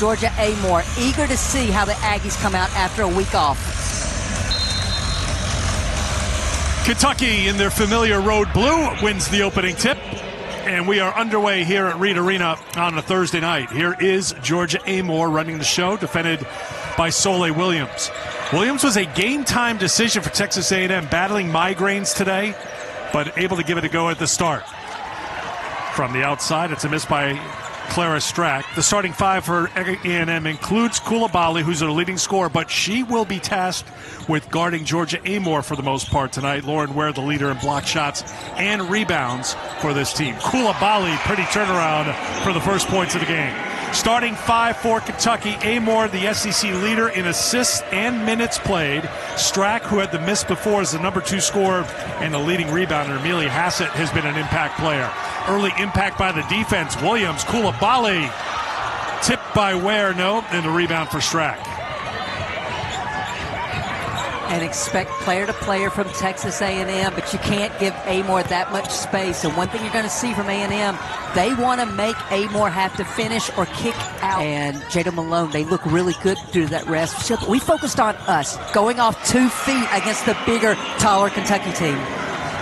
Georgia Amore, eager to see how the Aggies come out after a week off. Kentucky in their familiar road blue wins the opening tip. And we are underway here at Reed Arena on a Thursday night. Here is Georgia Amore running the show, defended by Soleil Williams. Williams was a game-time decision for Texas A&M, battling migraines today, but able to give it a go at the start. From the outside, it's a miss by Clara Strack. The starting five for A&M includes Coulibaly, who's their leading scorer, but she will be tasked with guarding Georgia Amore for the most part tonight. Lauren Ware, the leader in block shots and rebounds for this team. Coulibaly, pretty turnaround for the first points of the game. Starting five for Kentucky, Amore, the SEC leader in assists and minutes played. Strack, who had the miss before, is the number 2 scorer and the leading rebounder. Amelia Hassett has been an impact player. Early impact by the defense. Williams, Coulibaly, tipped by Ware, no, and the rebound for Strack. And expect player to player from Texas A&M, but you can't give Amore that much space. And one thing you're going to see from A&M, they want to make Amore have to finish or kick out. And Jada Malone, they look really good due to that rest. We focused on us going off 2 feet against the bigger, taller Kentucky team.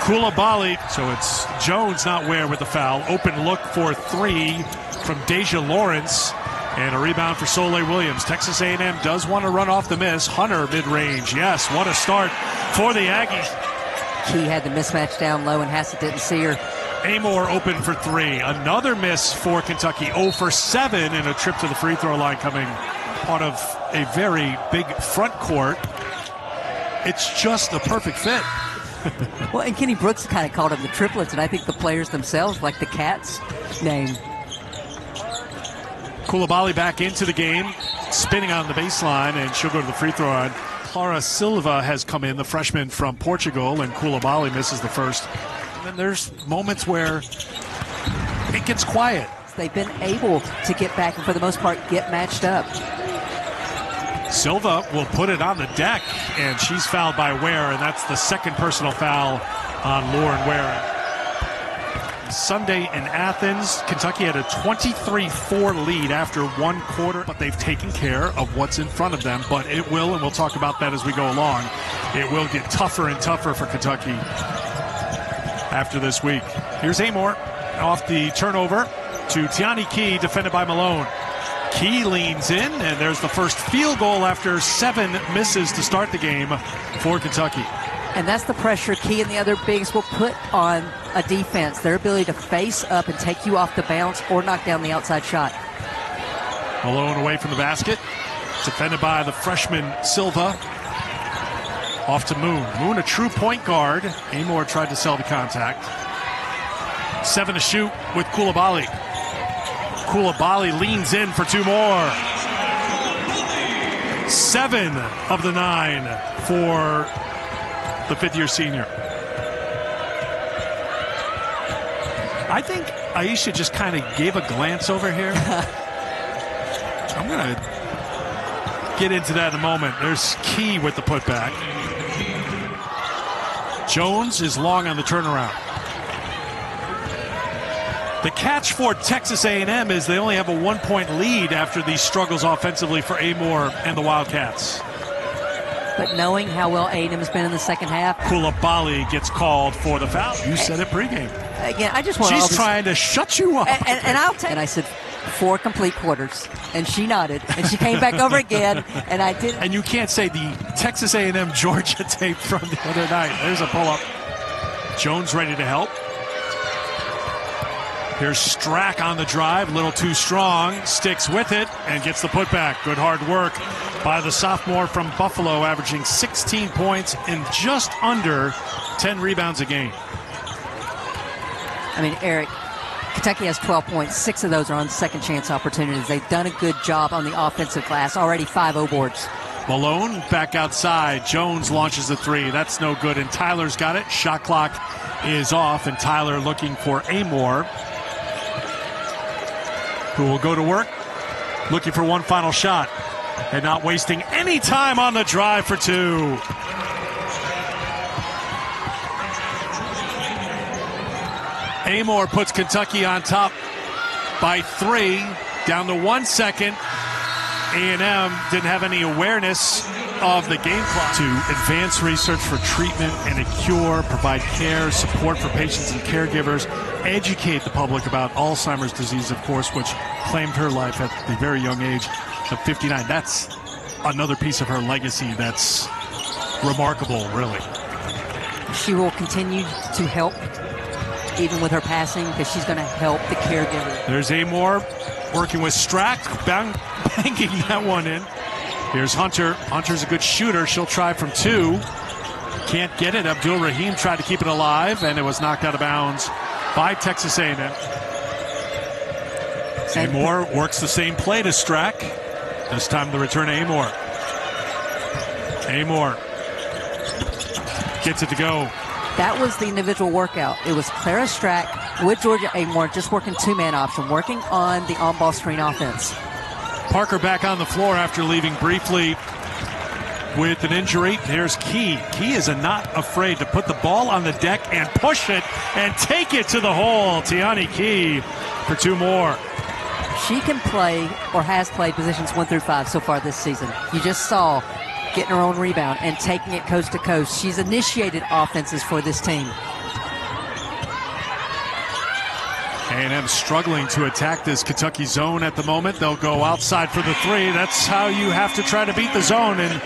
Coulibaly, so it's Jones, not Ware, with the foul. Open look for 3 from Deja Lawrence. And a rebound for Soleil Williams. Texas A&M does want to run off the miss. Hunter mid-range. Yes, what a start for the Aggies. Key had the mismatch down low and Hassett didn't see her. Amore open for 3. Another miss for Kentucky. 0 for 7 and a trip to the free throw line coming part of a very big front court. It's just the perfect fit. Well, and Kenny Brooks kind of called them the triplets, and I think the players themselves like the Cats name. Coulibaly back into the game, spinning on the baseline, and she'll go to the free throw line. Clara Silva has come in, the freshman from Portugal, and Coulibaly misses the first. And then there's moments where it gets quiet. They've been able to get back and, for the most part, get matched up. Silva will put it on the deck, and she's fouled by Ware, and that's the second personal foul on Lauren Ware. Sunday in Athens, Kentucky had a 23-4 lead after 1 quarter, but they've taken care of what's in front of them. But it will, and we'll talk about that as we go along, it will get tougher and tougher for Kentucky after this week. Here's Amore off the turnover to Teonni Key, defended by Malone. Key leans in, and there's the first field goal after 7 misses to start the game for Kentucky. And that's the pressure Key and the other bigs will put on a defense, their ability to face up and take you off the bounce or knock down the outside shot. Malone away from the basket, defended by the freshman Silva. Off to Moon. Moon, a true point guard. Amore tried to sell the contact. 7 to shoot with Coulibaly. Coulibaly leans in for 2 more. 7 of the 9 for the 5th-year senior. I think Aisha just kind of gave a glance over here. I'm going to get into that in a moment. There's Key with the putback. Jones is long on the turnaround. The catch for Texas A&M is they only have a 1-point lead after these struggles offensively for Amore and the Wildcats. But knowing how well A&M has been in the second half. Coulibaly gets called for the foul. You said it pregame. Again, I just want She's trying to shut you up. And I'll take. And I said 4 complete quarters, and she nodded, and she came back over again, and I did. And you can't say the Texas A&M Georgia tape from the other night. There's a pull-up. Jones ready to help. Here's Strack on the drive, a little too strong, sticks with it, and gets the putback. Good hard work by the sophomore from Buffalo, averaging 16 points and just under 10 rebounds a game. I mean, Eric, Kentucky has 12 points. 6 of those are on second chance opportunities. They've done a good job on the offensive glass. Already 5 O boards. Malone back outside. Jones launches the 3. That's no good, and Tyler's got it. Shot clock is off, and Tyler looking for Amore, who will go to work, looking for one final shot, and not wasting any time on the drive for 2. Amore puts Kentucky on top by 3, down to 1 second. A&M didn't have any awareness of the game clock. To advance research for treatment and a cure, provide care, support for patients and caregivers, educate the public about Alzheimer's disease, of course, which claimed her life at the very young age of 59. That's another piece of her legacy that's remarkable, really. She will continue to help even with her passing because she's going to help the caregiver. There's Amor working with Strack, banging that one in. Here's Hunter. Hunter's a good shooter. She'll try from 2. Can't get it. Abdul Rahim tried to keep it alive, and it was knocked out of bounds by Texas A&M. Amor works the same play to Strack. This time the return to Amor. Amor gets it to go. That was the individual workout. It was Clara Strack with Georgia Amor just working 2-man option, working on the on-ball screen offense. Parker back on the floor after leaving briefly with an injury. Here's Key. Key is not afraid to put the ball on the deck and push it and take it to the hole. Teonni Key for 2 more. She can play or has played positions 1 through 5 so far this season. You just saw getting her own rebound and taking it coast to coast. She's initiated offenses for this team. A&M struggling to attack this Kentucky zone at the moment. They'll go outside for the 3. That's how you have to try to beat the zone. And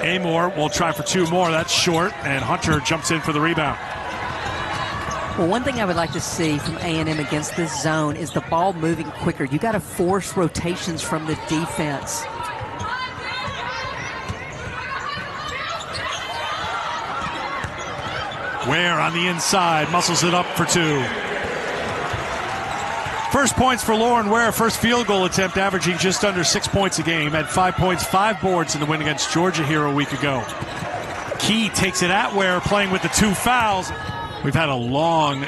Amor will try for 2 more. That's short. And Hunter jumps in for the rebound. Well, one thing I would like to see from A&M against this zone is the ball moving quicker. You got to force rotations from the defense. Ware on the inside, muscles it up for 2. First points for Lauren Ware, first field goal attempt, averaging just under 6 points a game. Had 5 points, 5 boards in the win against Georgia here a week ago. Key takes it at Ware, playing with the 2 fouls. We've had a long,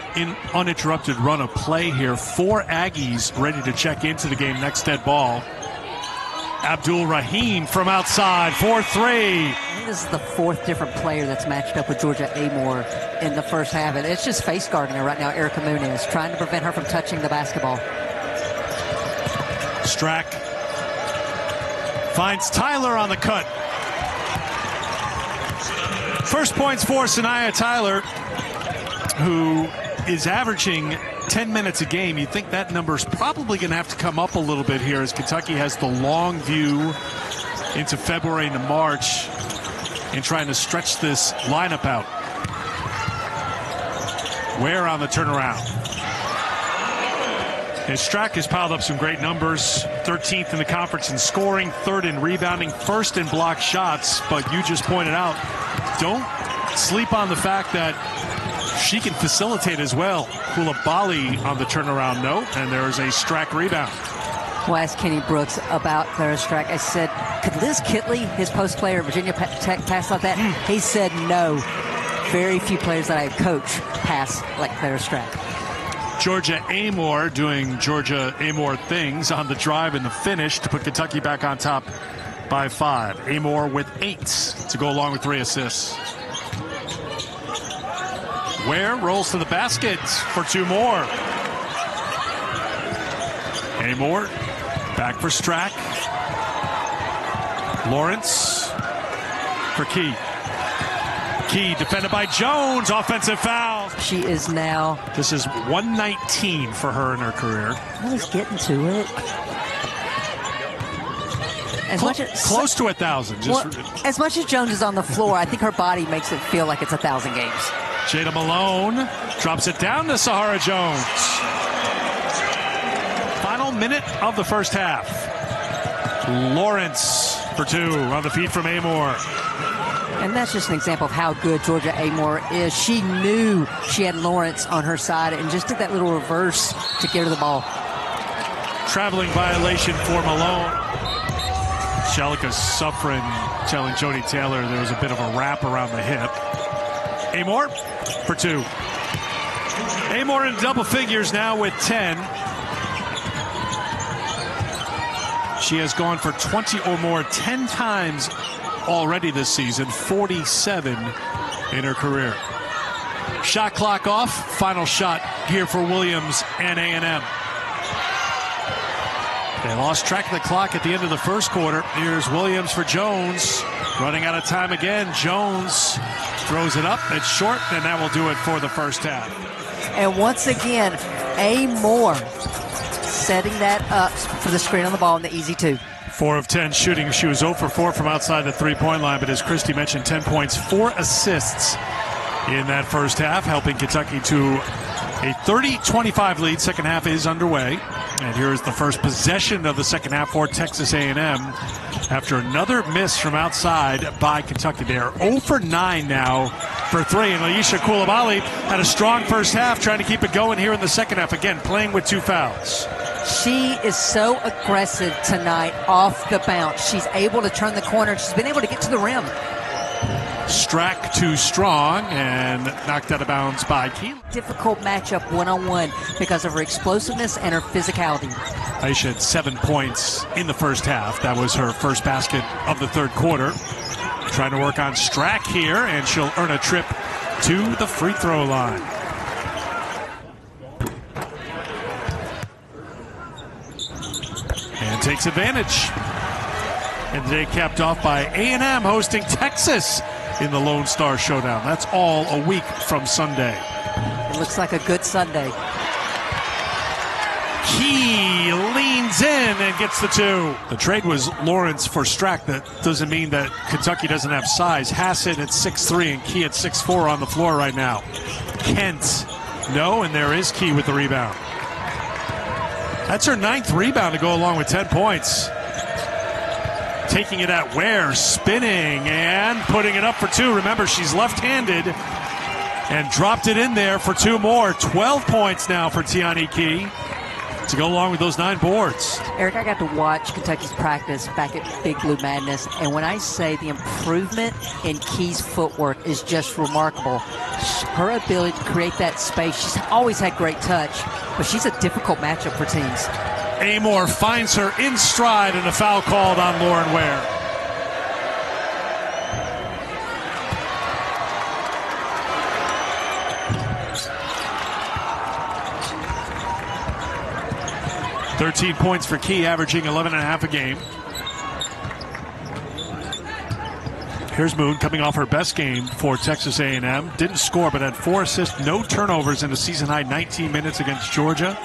uninterrupted run of play here. 4 Aggies ready to check into the game. Next dead ball. Abdul Rahim from outside, 4-3. This is the 4th different player that's matched up with Georgia Amor in the first half. And it's just face guarding her right now, Erica Muniz, trying to prevent her from touching the basketball. Strack finds Tyler on the cut. First points for Sanaya Tyler, who is averaging 10 minutes a game. You think that number is probably going to have to come up a little bit here as Kentucky has the long view into February and March in trying to stretch this lineup out. Ware on the turnaround. And Strack has piled up some great numbers. 13th in the conference in scoring, 3rd in rebounding, 1st in block shots. But you just pointed out, don't sleep on the fact that she can facilitate as well. Koulibaly on the turnaround note, and there's a Strack rebound. Well, I asked Kenny Brooks about Clara Strack. I said, could Liz Kitley, his post player at Virginia Tech, pass like that? He said no. Very few players that I coach pass like Clara Strack. Georgia Amor doing Georgia Amor things on the drive and the finish to put Kentucky back on top by 5. Amor with 8 to go along with 3 assists. Ware rolls to the basket for 2 more. Amor back for Strack. Lawrence for Key. Key defended by Jones. Offensive foul. She is now. This is 119 for her in her career. I was getting to it. Close to 1,000. As much as Jones is on the floor, I think her body makes it feel like it's 1,000 games. Jada Malone drops it down to Sahara Jones. Final minute of the first half. Lawrence for 2 on the feed from Amor. And that's just an example of how good Georgia Amor is. She knew she had Lawrence on her side and just did that little reverse to get her the ball. Traveling violation for Malone. Shalika Suffren telling Jody Taylor there was a bit of a wrap around the hip. Amor for 2. Amor in double figures now with 10. She has gone for 20 or more 10 times already this season, 47 in her career. Shot clock off. Final shot here for Williams and A&M. They lost track of the clock at the end of the first quarter. Here's Williams for Jones. Running out of time again. Jones throws it up. It's short, and that will do it for the first half. And once again, A. Moore setting that up for the screen on the ball in the easy two. 4 of 10 shooting. She was 0 for 4 from outside the three-point line, but as Christy mentioned, 10 points, 4 assists in that first half, helping Kentucky to a 30-25 lead. Second half is underway. And here's the first possession of the second half for Texas A&M after another miss from outside by Kentucky. They are 0 for 9 now for 3. And Laisha Coulibaly had a strong first half, trying to keep it going here in the second half. Again, playing with 2 fouls. She is so aggressive tonight off the bounce. She's able to turn the corner. She's been able to get to the rim. Strack too strong and knocked out of bounds by Key. Difficult matchup one-on-one because of her explosiveness and her physicality. Aisha had 7 points in the first half. That was her first basket of the third quarter. Trying to work on Strack here, and she'll earn a trip to the free throw line. And takes advantage. And today capped off by A&M hosting Texas in the Lone Star Showdown. That's all a week from Sunday. It looks like a good Sunday. Key leans in and gets the 2. The trade was Lawrence for Strack. That doesn't mean that Kentucky doesn't have size. Hassett at 6'3" and Key at 6'4" on the floor right now. Kent, no, and there is Key with the rebound. That's her 9th rebound to go along with 10 points. Taking it at Ware, spinning and putting it up for 2. Remember, she's left-handed and dropped it in there for 2 more. 12 points now for Teonni Key to go along with those 9 boards. Eric, I got to watch Kentucky's practice back at Big Blue Madness, and when I say the improvement in Key's footwork is just remarkable. Her ability to create that space, she's always had great touch, but she's a difficult matchup for teams. Amore finds her in stride, and a foul called on Lauren Ware. "13 points for Key, averaging 11.5 a game. Here's Moon coming off her best game for Texas A&M. Didn't score, but had 4 assists, no turnovers in a season-high 19 minutes against Georgia.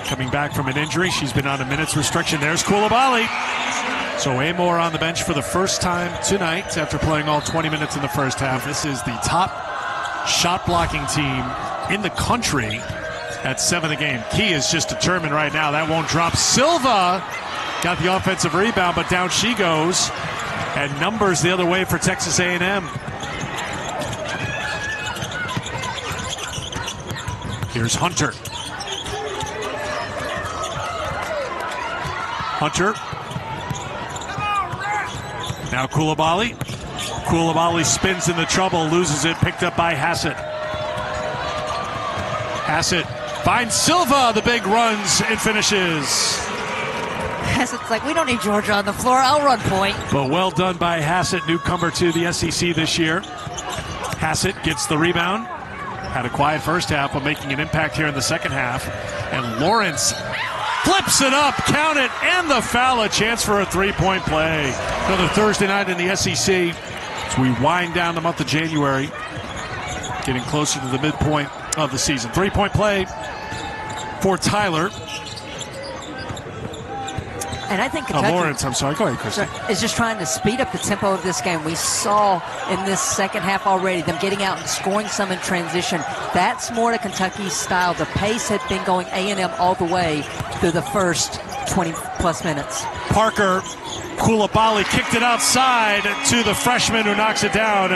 Coming back from an injury, she's been on a minutes restriction. There's Coulibaly. So Amore on the bench for the first time tonight after playing all 20 minutes in the first half. This is the top shot-blocking team in the country at 7 a game. Key is just determined right now. That won't drop. Silva got the offensive rebound, but down she goes. And numbers the other way for Texas A&M. Here's Hunter. Hunter. Now Coulibaly. Coulibaly spins into trouble, loses it, picked up by Hassett. Hassett finds Silva. The big runs and finishes. Hassett's like, we don't need Georgia on the floor. I'll run point. But well done by Hassett, newcomer to the SEC this year. Hassett gets the rebound. Had a quiet first half, but making an impact here in the second half. And Lawrence flips it up, count it, and the foul. A chance for a three-point play. Another Thursday night in the SEC as we wind down the month of January, getting closer to the midpoint of the season. Three-point play for Tyler. And I think Kentucky Lawrence, I'm sorry. Go ahead, Christy. is just trying to speed up the tempo of this game. We saw in this second half already them getting out and scoring some in transition. That's more to Kentucky's style. The pace had been going A&M all the way through the first 20-plus minutes. Parker Coulibaly kicked it outside to the freshman who knocks it down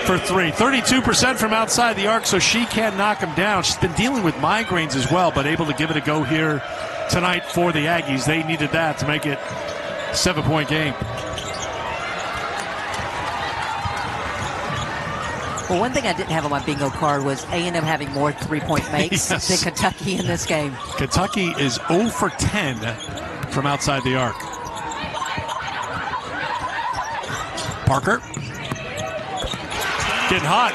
for 3. 32% from outside the arc, so she can knock him down. She's been dealing with migraines as well, but able to give it a go here tonight for the Aggies. They needed that to make it a 7-point game. Well, one thing I didn't have on my bingo card was A&M having more three-point makes than Kentucky in this game. Kentucky is 0 for 10 from outside the arc. Parker getting hot.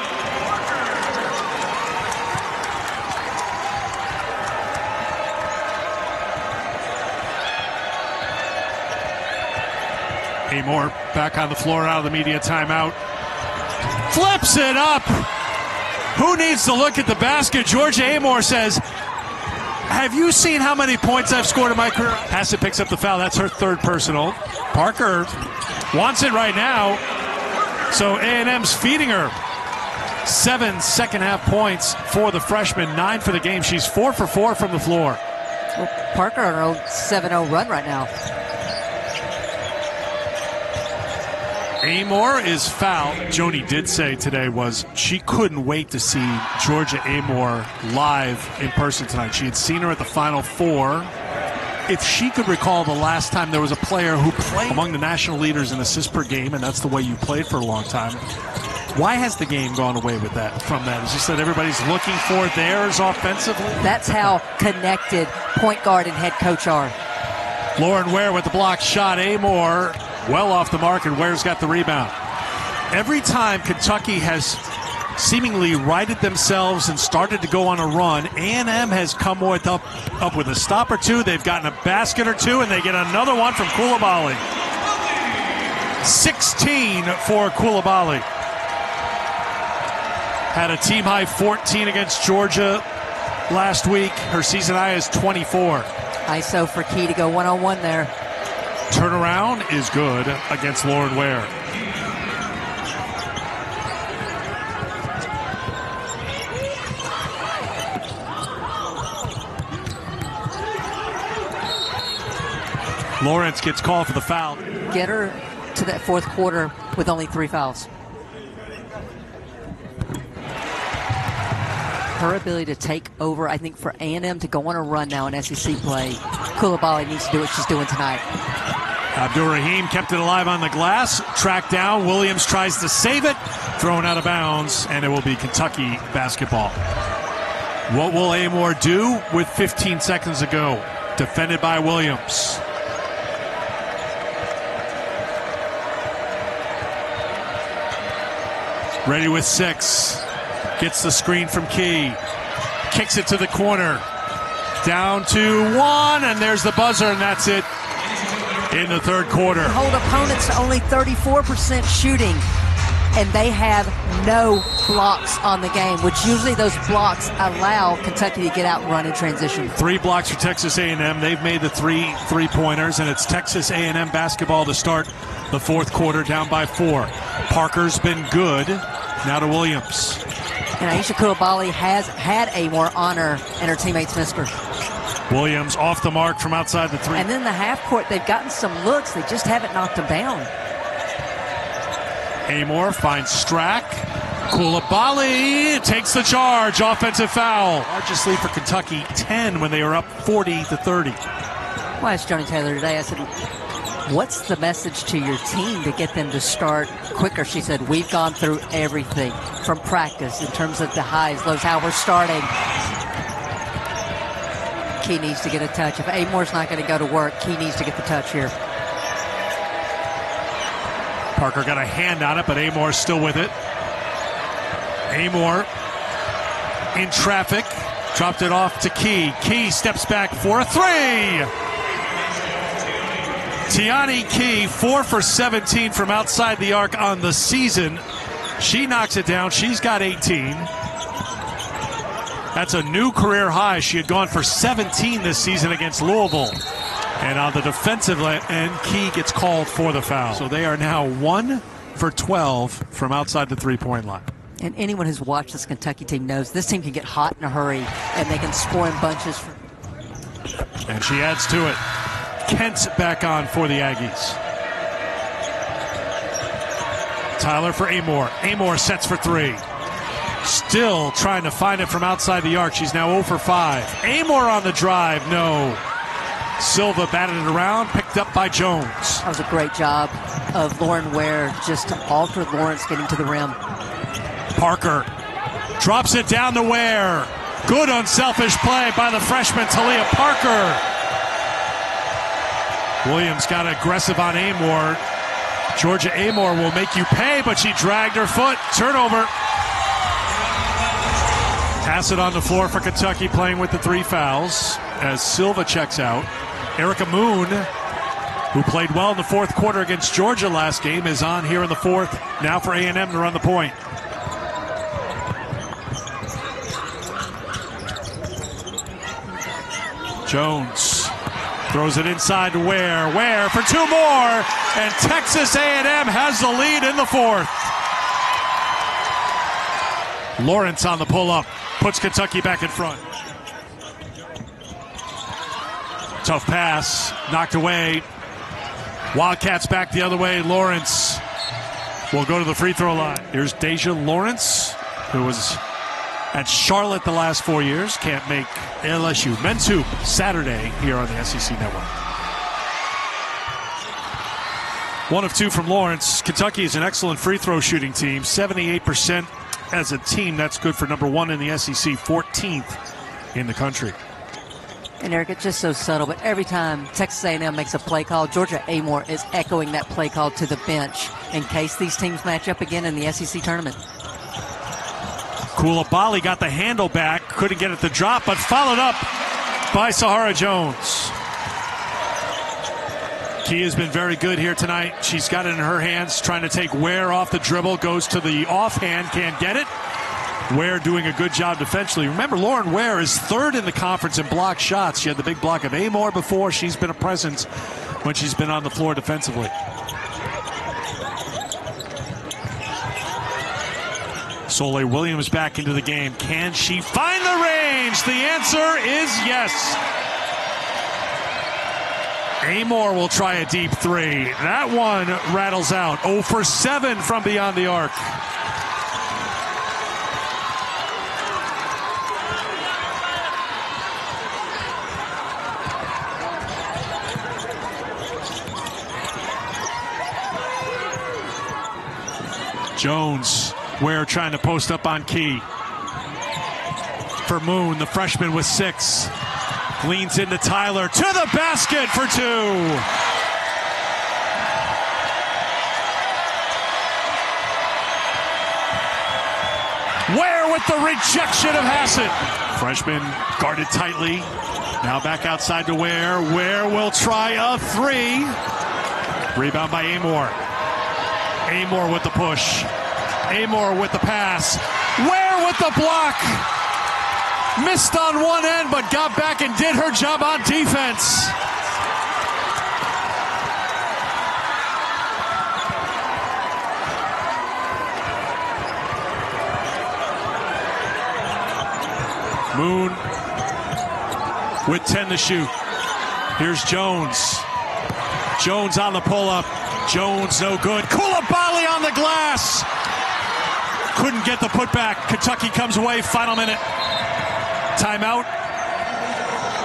Amor back on the floor out of the media timeout. Flips it up. Who needs to look at the basket? Georgia Amor says, have you seen how many points I've scored in my career? Hassett picks up the foul. That's her third personal. Parker wants it right now. So A&M's feeding her. 7 second-half points for the freshman, 9 for the game. She's 4 for 4 from the floor. Well, Parker on her own 7-0 run right now. Amor is fouled. Joni did say today was she couldn't wait to see Georgia Amor live in person tonight. She had seen her at the Final Four. If she could recall the last time there was a player who played among the national leaders in assists per game, and that's the way you played for a long time, why has the game gone away with that? From that, it's just that everybody's looking for theirs offensively. That's how connected point guard and head coach are. Lauren Ware with the block shot. Amor well off the mark, and Ware's got the rebound. Every time Kentucky has seemingly righted themselves and started to go on a run, A&M has come up with a stop or two. They've gotten a basket or two, and they get another one from Coulibaly. 16 for Coulibaly. Had a team-high 14 against Georgia last week. Her season high is 24. ISO for Key to go one-on-one there. Turnaround is good against Lauren Ware. Lawrence gets called for the foul. Get her to that fourth quarter with only 3 fouls. Her ability to take over, I think, for A&M to go on a run now in SEC play. Coulibaly needs to do what she's doing tonight. Abdur-Rahim kept it alive on the glass. Tracked down. Williams tries to save it. Thrown out of bounds, and it will be Kentucky basketball. What will Amor do with 15 seconds to go? Defended by Williams. Ready with 6. Gets the screen from Key. Kicks it to the corner. Down to 1, and there's the buzzer, and that's it in the third quarter. Hold opponents to only 34% shooting, and they have no blocks on the game, which usually those blocks allow Kentucky to get out and run in transition. 3 blocks for Texas A&M. They've made the 3 three-pointers, and it's Texas A&M basketball to start the fourth quarter, down by 4. Parker's been good. Now to Williams. And Aisha Coulibaly has had Amor on her, and her teammates missed her. Williams off the mark from outside the 3. And then the half court, they've gotten some looks. They just haven't knocked them down. Amor finds Strack. Coulibaly takes the charge. Offensive foul. Largest lead for Kentucky, 10 when they were up 40-30. Well, I asked Johnny Taylor today, I said, what's the message to your team to get them to start quicker? She said, we've gone through everything from practice in terms of the highs, lows, how we're starting. Key needs to get a touch. If Amor's not going to go to work, Key needs to get the touch here. Parker got a hand on it, but Amor's still with it. Amor in traffic. Dropped it off to Key. Key steps back for a 3. Teonni Key, 4 for 17 from outside the arc on the season. She knocks it down. She's got 18. That's a new career high. She had gone for 17 this season against Louisville. And on the defensive end, Key gets called for the foul. So they are now 1 for 12 from outside the three-point line. And anyone who's watched this Kentucky team knows this team can get hot in a hurry, and they can score in bunches. And she adds to it. Kent back on for the Aggies. Tyler for Amor. Amor sets for 3. Still trying to find it from outside the arc. She's now 0 for 5. Amor on the drive. No. Silva batted it around. Picked up by Jones. That was a great job of Lauren Ware just to alter Lawrence getting to the rim. Parker drops it down to Ware. Good unselfish play by the freshman Talia Parker. Williams got aggressive on Amor. Georgia Amor will make you pay, but she dragged her foot. Turnover. Hassett on the floor for Kentucky, playing with the 3 fouls as Silva checks out. Erica Moon who played well in the fourth quarter against Georgia last game, is on here in the fourth. Now for A&M to run the point. Jones throws it inside to Ware for two more, and Texas A&M has the lead in the fourth. Lawrence on the pull-up, puts Kentucky back in front. Tough pass, knocked away. Wildcats back the other way. Lawrence will go to the free throw line. Here's Deja Lawrence, who was at Charlotte the last 4 years. Can't make LSU men's hoop Saturday here on the SEC Network. 1 of 2 from Lawrence. Kentucky is an excellent free throw shooting team. 78% as a team. That's good for number 1 in the SEC, 14th in the country. And Eric, it's just so subtle, but every time Texas A&M makes a play call, Georgia Amore is echoing that play call to the bench in case these teams match up again in the SEC tournament. Coulibaly got the handle back, couldn't get it to drop, but followed up by Sahara Jones. Key has been very good here tonight. She's got it in her hands, trying to take Ware off the dribble, goes to the offhand, can't get it. Ware doing a good job defensively. Remember, Lauren Ware is 3rd in the conference in block shots. She had the big block of Amore before. She's been a presence when she's been on the floor defensively. Soleil Williams back into the game. Can she find the range? The answer is yes. Amore will try a deep three. That one rattles out. 0 for 7 from beyond the arc. Jones, Ware trying to post up on Key. For Moon, the freshman with 6. Leans into Tyler, to the basket for 2. Ware with the rejection of Hassett. Freshman guarded tightly. Now back outside to Ware. Ware will try a 3. Rebound by Amore. Amore with the push. Amore with the pass. Ware with the block. Missed on one end, but got back and did her job on defense. Moon with 10 to shoot. Here's Jones. Jones on the pull-up. Jones no good. Coulibaly on the glass. Couldn't get the putback. Kentucky comes away. Final minute. Timeout.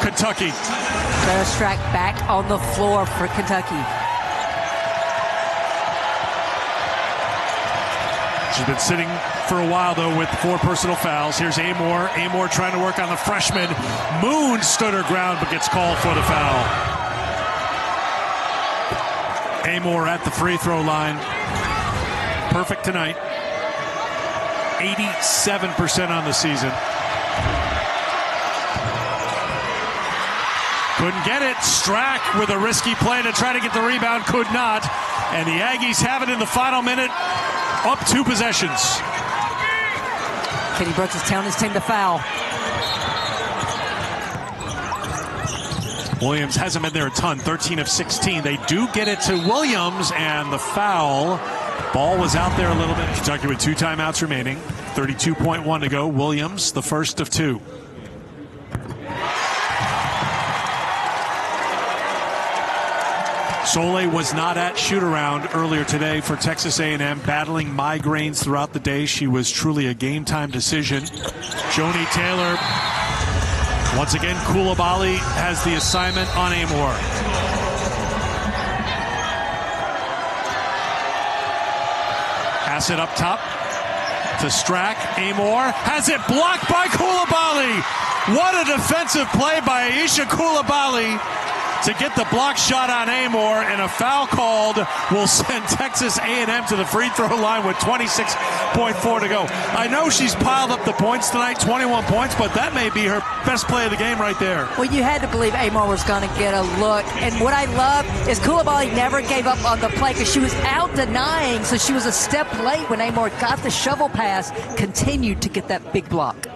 Kentucky. Clara Strack back on the floor for Kentucky. She's been sitting for a while, though, with 4 personal fouls. Here's Amore. Amore trying to work on the freshman. Moon stood her ground, but gets called for the foul. Amore at the free throw line. Perfect tonight. 87% on the season. Couldn't get it. Strack with a risky play to try to get the rebound. Could not. And the Aggies have it in the final minute. Up 2 possessions. Kenny Brooks is telling his team to foul. Williams hasn't been there a ton. 13 of 16. They do get it to Williams, and the foul. Ball was out there a little bit. Kentucky with 2 timeouts remaining. 32.1 to go. Williams, the first of 2. Soleil was not at shoot-around earlier today for Texas A&M, battling migraines throughout the day. She was truly a game-time decision. Joni Taylor, once again, Coulibaly has the assignment on Amore. Pass it up top to Strack. Amore has it blocked by Coulibaly. What a defensive play by Aisha Coulibaly. to get the block shot on Amor, and a foul called will send Texas A&M to the free throw line with 26.4 to go. I know she's piled up the points tonight, 21 points, but that may be her best play of the game right there. Well, you had to believe Amor was going to get a look, and what I love is Coulibaly never gave up on the play because she was out denying, so she was a step late when Amor got the shovel pass, continued to get that big block.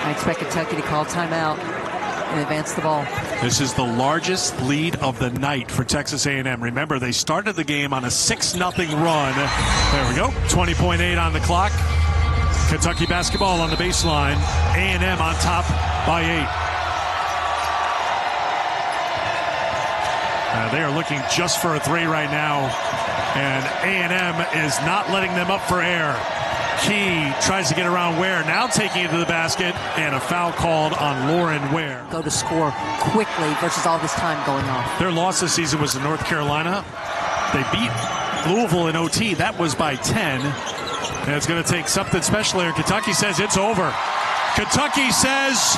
I expect Kentucky to call timeout and advance the ball. This is the largest lead of the night for Texas A&M. Remember, they started the game on a 6-0 run. There we go, 20.8 on the clock. Kentucky basketball on the baseline. A&M on top by 8. They are looking just for a 3 right now, and A&M is not letting them up for air. Key tries to get around Ware, now taking it to the basket, and a foul called on Lauren Ware. Go to score quickly versus all this time going off. Their loss this season was in North Carolina. They beat Louisville in OT. That was by 10. And it's going to take something special here. Kentucky says it's over. Kentucky says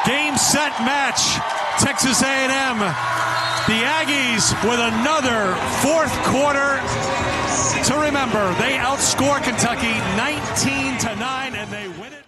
game, set, match. Texas A&M. The Aggies with another fourth quarter to remember. They outscore Kentucky 19-9, and they win it.